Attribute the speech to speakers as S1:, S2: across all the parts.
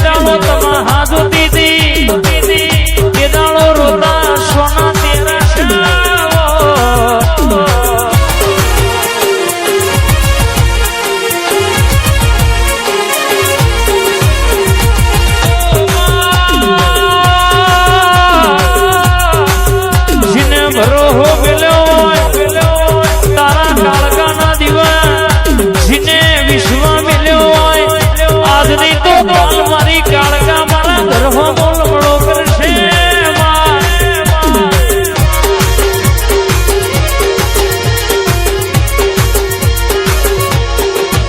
S1: જેડાળો તમા હાજુ દીદી જેડાળો રોતા સોના તેરા જીને ભરો હો મિલ્યો તારા કાળકાના દીવા જીને વિશ્વ મિલ્યો આજની તો મારી કાળકા મારા ઘરહો બોલમડો કરશે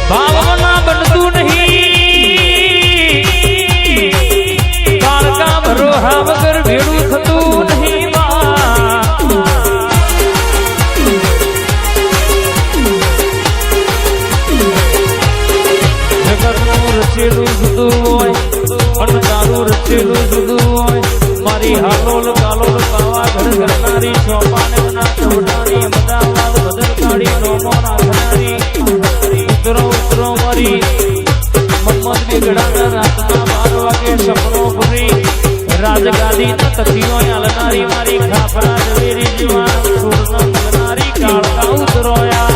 S1: ભાવના બનતું નહીં કાળકા ભરો હા વગર ભેડું થતું નહીં રચેલું જુદું હોય અને તારું રચેલું જુદું હોય મારી હાલોલ કાલોલ પાવા ઘર કરનારી ચોપાને ના ચવડાની અમદાવાદ બદલકાળી નોમો નાખનારી ઉતરો મારી મમ્મદ બેગડાના રાતના 12 વાગે સપનો પૂરી રાજગાદી ના તથીઓ હાલનારી મારી ખાફરા ઝવેરી જીવા સુરના મળનારી કાળકા ઉતરોયા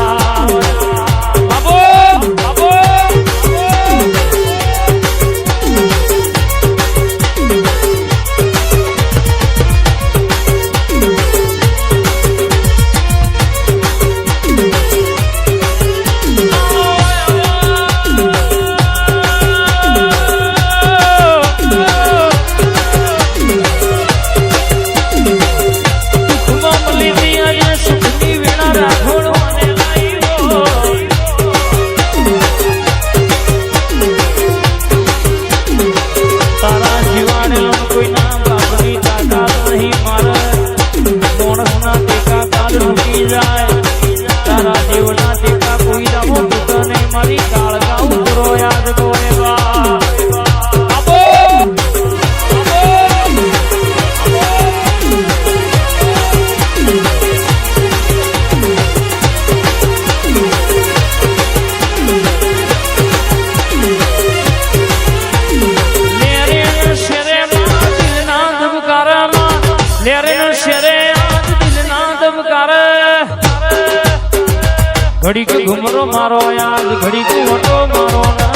S1: घड़ी को घुमरो मारो यार घड़ी को वटो मारो ना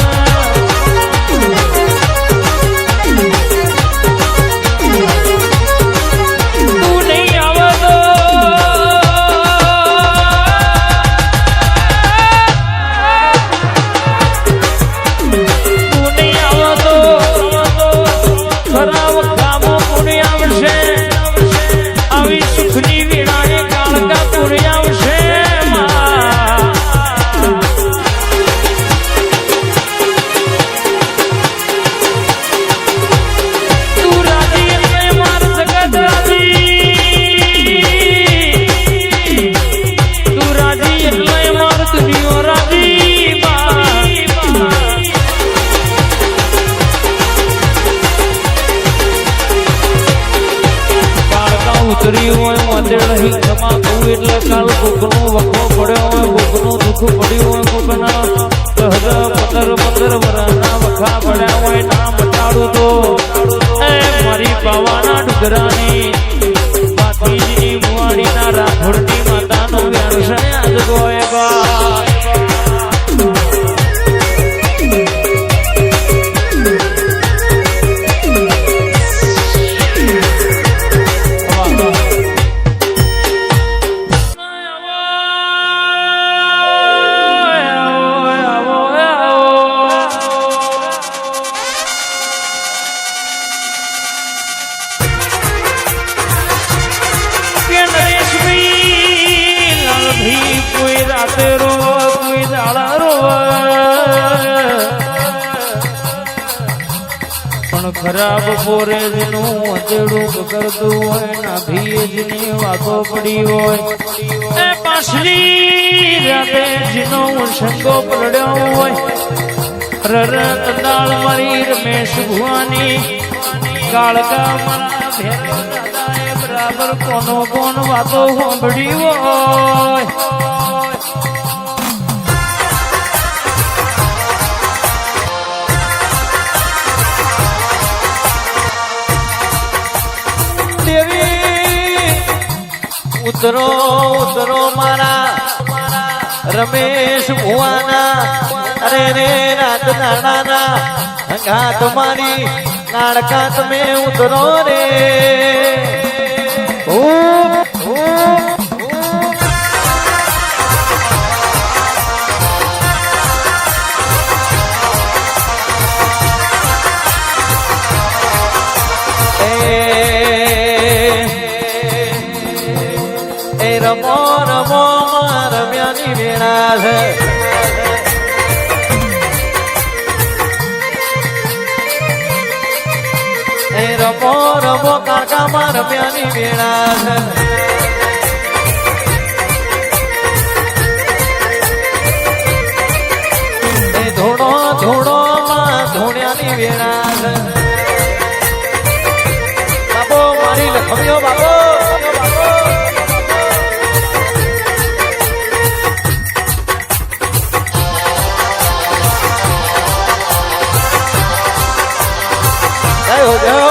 S1: तू नहीं आवे तो खराब कामों पुण्य आवशे આવી સુખની વીણાએ કાળકા પુણ્ય આવશે ઉતરી હોય વાદળ હી ખમા કહું એટલે કાલ કોકનો વખો પડ્યો હોય કોકનો દુઃખ પડ્યું હોય કોકના 15 વરાના વખા પડ્યા હોય ના મટાડું તો એ મારી પાવાના ડુગરાની બાકીની મુવાડીના રાઠોડની માતાનો વ્યવસાય આજ ગોય બા ખરાબ પોરેજનું અંધેડું કરતું હોય ના ભીજની વાતો પડી હોય એ પાછલી રાતે જીનો સંગો પડ્યો હોય રરતદાળ મારી રમેશ ભુવાની કાળકા મારા ભેરો દાદાએ બરાબર કોનો કોણ વાતો સાંભળી હોય ઉતરો ઉતરો મારા રમેશ ભુવાના અરે રે રાત નાના અંગાત મારી નાડકા તમે ઉતરો રે રમો રમો રમ્યાની વેળા છે એ રમો રમો કાકામાં રમ્યાની વેળા છે એ ધોળો ધોળો માં ધોળ્યાની વેળા છે બાબો મારી લખમ્યો બાબો જય